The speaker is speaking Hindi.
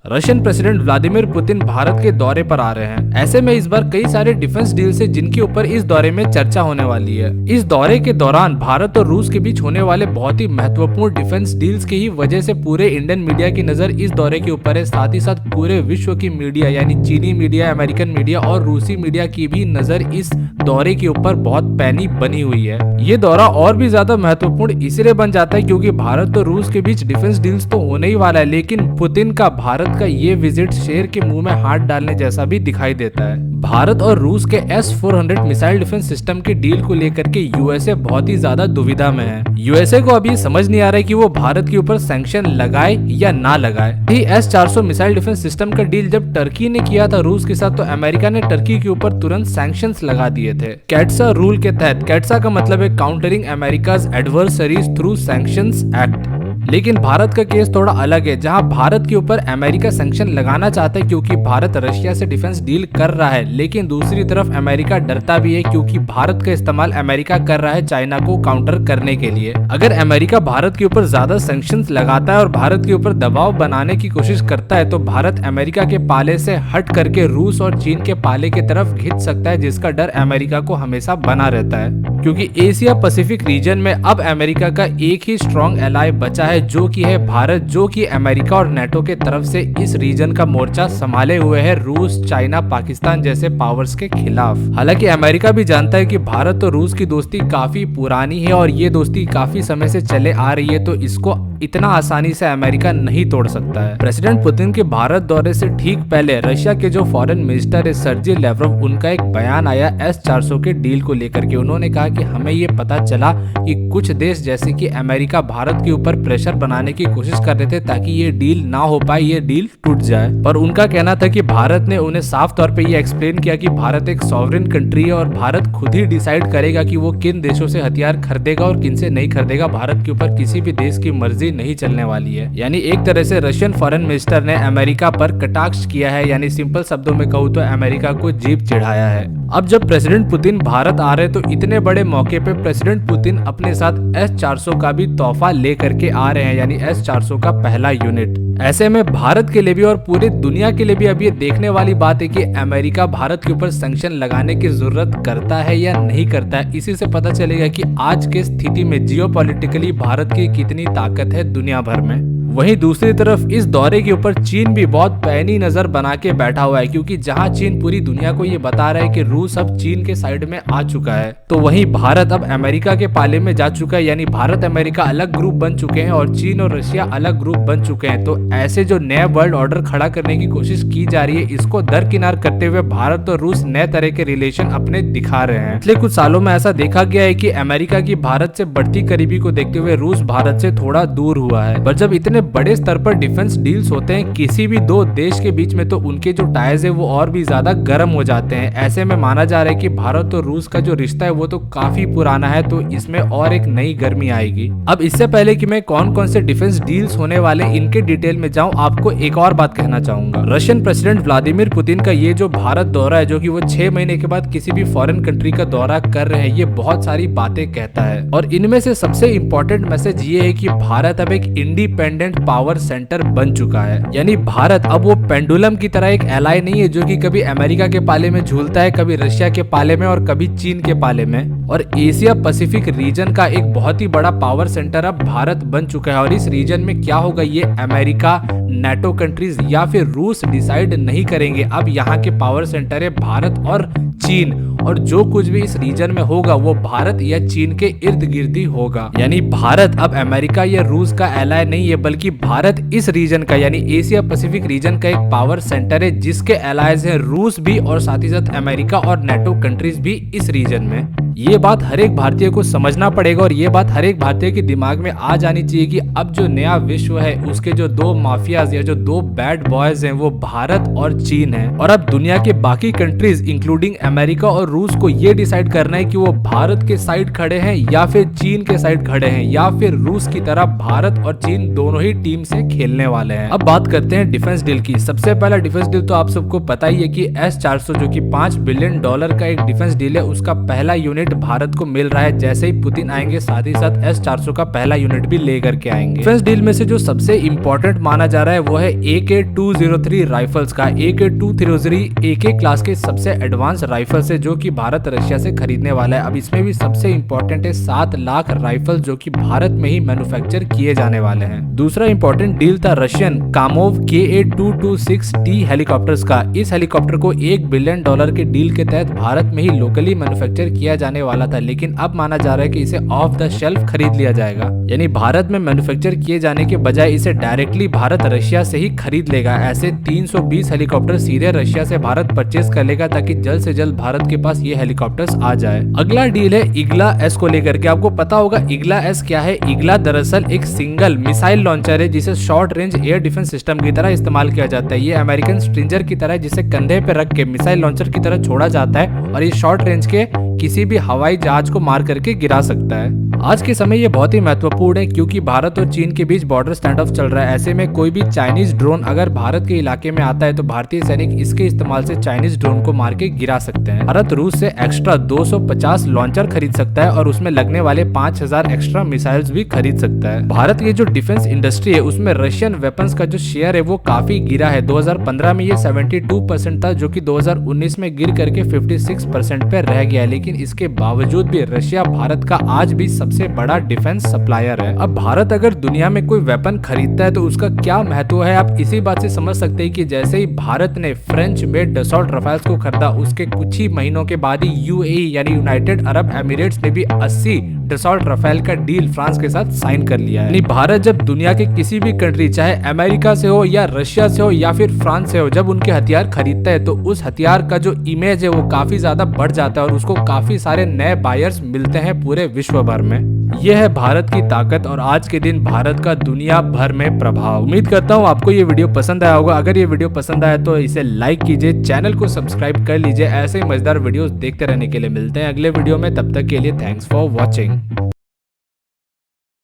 Russian president Vladimir Putin Bharat के दौरे पर आ रहे हैं। ऐसे में इस बार कई सारे डिफेंस डील्स है जिनके ऊपर इस दौरे में चर्चा होने वाली है। इस दौरे के दौरान भारत और रूस के बीच होने वाले बहुत ही महत्वपूर्ण डिफेंस डील्स की ही वजह से पूरे इंडियन मीडिया की नजर इस दौरे के ऊपर है। साथ ही साथ पूरे विश्व की मीडिया यानी चीनी मीडिया, अमेरिकन मीडिया और रूसी मीडिया की भी नजर इस दौरे के ऊपर बहुत पैनी बनी हुई है। ये दौरा और भी ज्यादा महत्वपूर्ण इसलिए बन जाता है क्योंकि भारत और रूस के बीच डिफेंस डील्स तो होने ही वाला है, लेकिन पुतिन का भारत का ये विजिट शेर के मुंह में हाथ डालने जैसा भी दिखाई देता है। भारत और रूस के S-400 मिसाइल डिफेंस सिस्टम की डील को लेकर के यूएसए बहुत ही ज्यादा दुविधा में है। यूएसए को अभी समझ नहीं आ रहा है कि वो भारत के ऊपर सैंक्शन लगाए या ना लगाए। यही S-400 मिसाइल डिफेंस सिस्टम का डील जब टर्की ने किया था रूस के साथ, तो अमेरिका ने टर्की के ऊपर तुरंत सैंक्शंस लगा दिए थे कैट्सा रूल के तहत। कैट्सा का मतलब है countering America's adversaries through sanctions act. लेकिन भारत का केस थोड़ा अलग है, जहां भारत के ऊपर अमेरिका सैंक्शन लगाना चाहता है क्योंकि भारत रशिया से डिफेंस डील कर रहा है, लेकिन दूसरी तरफ अमेरिका डरता भी है क्योंकि भारत का इस्तेमाल अमेरिका कर रहा है चाइना को काउंटर करने के लिए। अगर अमेरिका भारत के ऊपर ज्यादा सैंक्शंस लगाता है और भारत के ऊपर दबाव बनाने की कोशिश करता है तो भारत अमेरिका के पाले से हट करके रूस और चीन के पाले की तरफ खिंच सकता है, जिसका डर अमेरिका को हमेशा बना रहता है। क्योंकि एशिया पैसिफिक रीजन में अब अमेरिका का एक ही स्ट्रॉन्ग एलाय बचा है जो कि है भारत, जो कि अमेरिका और नेटो के तरफ से इस रीजन का मोर्चा संभाले हुए है रूस, चाइना, पाकिस्तान जैसे पावर्स के खिलाफ। हालांकि अमेरिका भी जानता है कि भारत और रूस की दोस्ती काफी पुरानी है और ये दोस्ती काफी समय से चले आ रही है, तो इसको इतना आसानी से अमेरिका नहीं तोड़ सकता है। प्रेसिडेंट पुतिन के भारत दौरे से ठीक पहले रशिया के जो फॉरेन मिनिस्टर है सर्जी लेवरोव, उनका एक बयान आया S-400 के डील को लेकर के। उन्होंने कहा कि हमें ये पता चला कि कुछ देश जैसे कि अमेरिका भारत के ऊपर प्रेशर बनाने की कोशिश कर रहे थे ताकि ये डील ना हो पाए, ये डील टूट जाए। पर उनका कहना था कि भारत ने उन्हें साफ तौर पे ये एक्सप्लेन किया कि भारत एक सॉवरेन कंट्री है और भारत खुद ही डिसाइड करेगा कि वो किन देशों से हथियार खरीदेगा और किन से नहीं खरीदेगा। भारत के ऊपर किसी भी देश की मर्जी नहीं चलने वाली है। यानी एक तरह से रशियन फॉरेन मिनिस्टर ने अमेरिका पर कटाक्ष किया है, यानी सिंपल शब्दों में कहूँ तो अमेरिका को जीभ चिढ़ाया है। अब जब प्रेसिडेंट पुतिन भारत आ रहे तो इतने बड़े मौके पे प्रेसिडेंट पुतिन अपने साथ S-400 का भी तोहफा लेकर के आ रहे हैं, यानी S-400 का पहला यूनिट। ऐसे में भारत के लिए भी और पूरी दुनिया के लिए भी अब ये देखने वाली बात है कि अमेरिका भारत के ऊपर सैंक्शन लगाने की जरूरत करता है या नहीं करता है। इसी से पता चलेगा कि आज के स्थिति में जियोपॉलिटिकली भारत की कितनी ताकत है दुनिया भर में। वहीं दूसरी तरफ इस दौरे के ऊपर चीन भी बहुत पैनी नजर बना के बैठा हुआ है, क्योंकि जहां चीन पूरी दुनिया को ये बता रहा है कि रूस अब चीन के साइड में आ चुका है, तो वहीं भारत अब अमेरिका के पाले में जा चुका है। यानी भारत अमेरिका अलग ग्रुप बन चुके हैं और चीन और रशिया अलग ग्रुप बन चुके हैं। तो ऐसे जो नया वर्ल्ड ऑर्डर खड़ा करने की कोशिश की जा रही है, इसको दरकिनार करते हुए भारत और रूस नए तरह के रिलेशन अपने दिखा रहे हैं। पिछले कुछ सालों में ऐसा देखा गया है कि अमेरिका की भारत से बढ़ती करीबी को देखते हुए रूस भारत से थोड़ा दूर हुआ है। पर जब इतने बड़े स्तर पर डिफेंस डील्स होते हैं किसी भी दो देश के बीच में, तो उनके जो टाइज है वो और भी ज्यादा गर्म हो जाते हैं। ऐसे में माना जा रहा है कि भारत और रूस का जो रिश्ता है वो तो काफी पुराना है, तो इसमें और एक नई गर्मी आएगी। अब इससे पहले कि मैं कौन कौन से डिफेंस डील्स होने वाले इनके डिटेल में जाऊं, आपको एक और बात कहना चाहूंगा। रशियन प्रेसिडेंट व्लादिमीर पुतिन का ये जो भारत दौरा है, जो कि वो 6 महीने के बाद किसी भी फॉरेन कंट्री का दौरा कर रहे हैं, ये बहुत सारी बातें कहता है और इनमें से सबसे इंपॉर्टेंट मैसेज ये है कि भारत अब एक इंडिपेंडेंट पावर सेंटर बन चुका है। यानी भारत अब वो पेंडुलम की तरह एक एलाई नहीं है जो कि कभी अमेरिका के पाले में झूलता है, कभी रशिया के पाले में और कभी चीन के पाले में। और एशिया पैसिफिक रीजन का एक बहुत ही बड़ा पावर सेंटर अब भारत बन चुका है। और इस रीजन में क्या होगा ये अमेरिका, नेटो कंट्रीज या फिर रूस डिसाइड नहीं करेंगे। अब यहाँ के पावर सेंटर है भारत और चीन, और जो कुछ भी इस रीजन में होगा वो भारत या चीन के इर्द गिर्द ही होगा। यानी भारत अब अमेरिका या रूस का एलाय नहीं है, बल्कि भारत इस रीजन का यानी एशिया पैसिफिक रीजन का एक पावर सेंटर है, जिसके एलायज है रूस भी और साथ ही साथ अमेरिका और नेटो कंट्रीज भी इस रीजन में। ये बात हर एक भारतीय को समझना पड़ेगा और ये बात हर एक भारतीय के दिमाग में आ जानी चाहिए कि अब जो नया विश्व है उसके जो दो माफियाज या जो दो बैड बॉयज हैं वो भारत और चीन है। और अब दुनिया के बाकी कंट्रीज इंक्लूडिंग अमेरिका और रूस को ये डिसाइड करना है कि वो भारत के साइड खड़े हैं या फिर चीन के साइड खड़े हैं, या फिर रूस की तरह भारत और चीन दोनों ही टीम से खेलने वाले हैं। अब बात करते हैं डिफेंस डील की। सबसे पहला डिफेंस डील तो आप सबको पता ही है कि S-400 जो कि $5 बिलियन का एक डिफेंस डील है, उसका पहला यूनिट भारत को मिल रहा है। जैसे ही पुतिन आएंगे साथ ही साथ S-400 का पहला यूनिट भी लेकर के आएंगे। डिफेंस डील में से जो सबसे इंपॉर्टेंट माना जा रहा है वो है AK-203 राइफल्स का। AK-203 AK क्लास के सबसे एडवांस राइफल्स है जो कि भारत रशिया से खरीदने वाला है। अब इसमें भी सबसे इंपॉर्टेंट है 7 लाख राइफल जो कि भारत में ही मैन्युफैक्चर किए जाने वाले हैं। दूसरा इंपॉर्टेंट डील था रशियन कामोव KA-226T हेलीकॉप्टर्स का। इस हेलीकॉप्टर को $1 बिलियन के डील के तहत भारत में ही लोकली मैन्युफैक्चर किया जाने वाला था, लेकिन अब माना जा रहा है कि इसे ऑफ द शेल्फ खरीद लिया जाएगा, यानी भारत में मैन्युफैक्चर किए जाने के बजाय इसे डायरेक्टली भारत रशिया से ही खरीद लेगा। ऐसे 320 हेलीकॉप्टर सीधे रशिया से भारत परचेज कर लेगा ताकि जल्द से जल्द भारत के पास ये हेलीकॉप्टर्स आ जाए। अगला डील है ईगला S को लेकर के। आपको पता होगा ईगला S क्या है। ईगला दरअसल एक सिंगल मिसाइल लॉन्चर है जिसे short range air defence system की तरह इस्तेमाल किया जाता है। ये अमेरिकन स्ट्रिंजर की तरह जिसे कंधे पे रख के मिसाइल लॉन्चर की तरह छोड़ा जाता है और ये शॉर्ट रेंज के किसी भी हवाई जहाज को मार करके गिरा सकता है। आज के समय ये बहुत ही महत्वपूर्ण है क्योंकि भारत और चीन के बीच बॉर्डर स्टैंड ऑफ चल रहा है। ऐसे में कोई भी चाइनीज ड्रोन अगर भारत के इलाके में आता है तो भारतीय सैनिक इसके इस्तेमाल से चाइनीज ड्रोन को मार के गिरा सकते हैं। भारत रूस से एक्स्ट्रा 250 लॉन्चर खरीद सकता है और उसमें लगने वाले 5000 एक्स्ट्रा मिसाइल्स भी खरीद सकता है। भारत की जो डिफेंस इंडस्ट्री है उसमें रशियन वेपन्स का जो शेयर है वो काफी गिरा है। 2015 में ये 72% था जो कि 2019 में गिर करके 56% पे रह गया है, लेकिन इसके बावजूद भी रशिया भारत का आज भी सबसे बड़ा डिफेंस सप्लायर है। अब भारत अगर दुनिया में कोई वेपन खरीदता है तो उसका क्या महत्व है आप इसी बात से समझ सकते हैं कि जैसे ही भारत ने फ्रेंच मेड डसॉल्ट राफेल्स को खरीदा उसके कुछ ही महीनों के बाद ही UAE यानी यूनाइटेड अरब एमिरेट्स ने भी 80 डसॉल्ट राफेल का डील फ्रांस के साथ साइन कर लिया है। यानी भारत जब दुनिया के किसी भी कंट्री चाहे अमेरिका से हो या रशिया से हो या फिर फ्रांस से हो, जब उनके हथियार खरीदता है तो उस हथियार का जो इमेज है वो काफी ज्यादा बढ़ जाता है और उसको काफी सारे नए बायर्स मिलते हैं पूरे विश्व भर में। यह है भारत की ताकत और आज के दिन भारत का दुनिया भर में प्रभाव। उम्मीद करता हूँ आपको ये वीडियो पसंद आया होगा। अगर ये वीडियो पसंद आया तो इसे लाइक कीजिए, चैनल को सब्सक्राइब कर लीजिए। ऐसे ही मजेदार वीडियोस देखते रहने के लिए मिलते हैं अगले वीडियो में। तब तक के लिए थैंक्स फॉर वॉचिंग।